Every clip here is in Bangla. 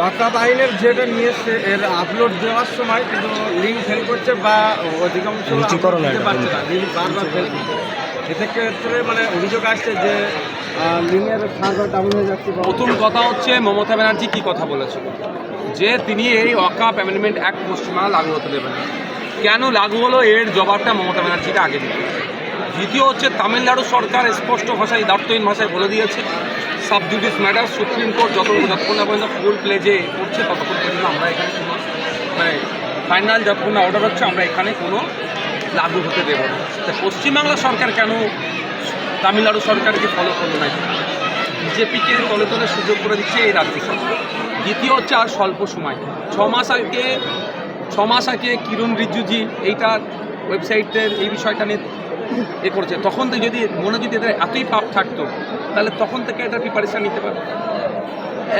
ওয়াকফ আইনের যেটা নিয়ে এসছে এর আপলোড দেওয়ার সময় কিন্তু লিঙ্ক ফেল করছে বা অধিকাংশ নিচুকরণ দিতে পারছে না, লিঙ্ক বারবার ফেল করছে। সেক্ষেত্রে মানে অভিযোগ আসছে যে লিঙ্কের সার্ভার ডাউন হয়ে যাচ্ছে। প্রথম কথা হচ্ছে মমতা ব্যানার্জি কী কথা বলেছিল যে তিনি এই ওয়াকফ অ্যামেন্ডমেন্ট অ্যাক্ট পশ্চিমবাংলা লাগু হতে দেবেন না। কেন লাগু হলো এর জবাবটা মমতা ব্যানার্জিকে আগে দিতে। দ্বিতীয় হচ্ছে তামিলনাড়ু সরকার স্পষ্ট ভাষায় দায়িত্বহীন ভাষায় বলে দিয়েছে sub judice matter supreme court যতক্ষণ না পর্যন্ত ফুল প্লেজে করছে ততক্ষণ পর্যন্ত আমরা এখানে কোনো মানে ফাইনাল যতক্ষণ না অর্ডার হচ্ছে আমরা এখানে কোনো লাগু হতে দেবো না। তা পশ্চিমবাংলা সরকার কেন তামিলনাড়ু সরকারকে ফলো করলো না? বিজেপিকে তলে তলে সুযোগ করে দিচ্ছে এই রাজ্য সরকার। দ্বিতীয় হচ্ছে আর স্বল্প সময়, ছ মাস আগে কিরণ রিজিজু এইটার ওয়েবসাইটের এই বিষয়টা নিয়ে করেছে। তখন তো যদি এদের এতই পাপ থাকতো তাহলে তখন থেকে এটা প্রিপারেশান নিতে পারবে।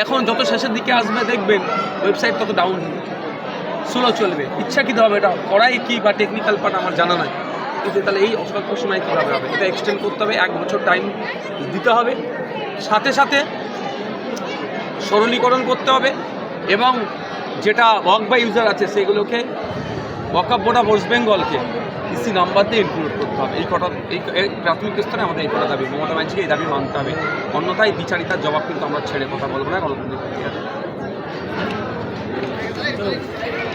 এখন যত শেষের দিকে আসবে দেখবেন ওয়েবসাইট তত ডাউন স্লো চলবে। ইচ্ছাকৃতভাবে এটা করাই কি বা টেকনিক্যাল পার্ট আমার জানা নাই, কিন্তু তাহলে এই অল্প সময় কীভাবে হবে? এটা এক্সটেন্ড করতে হবে, 1 বছর টাইম দিতে হবে, সাথে সাথে সরলীকরণ করতে হবে এবং যেটা ওয়াক বাই ইউজার আছে সেগুলোকে ওয়াকফ বোর্ড অফ ওয়েস্ট বেঙ্গলকে ইসি নাম্বার দিয়ে ইনক্লুড করতে হবে। এই প্রাথমিক স্তরে আমাদের এই কটা দাবি, মমতা ব্যানার্জিকে এই দাবি মানতে হবে, অন্যথায় দ্বিচারিতার জবাব কিন্তু আমরা ছেড়ে কথা বলবো না।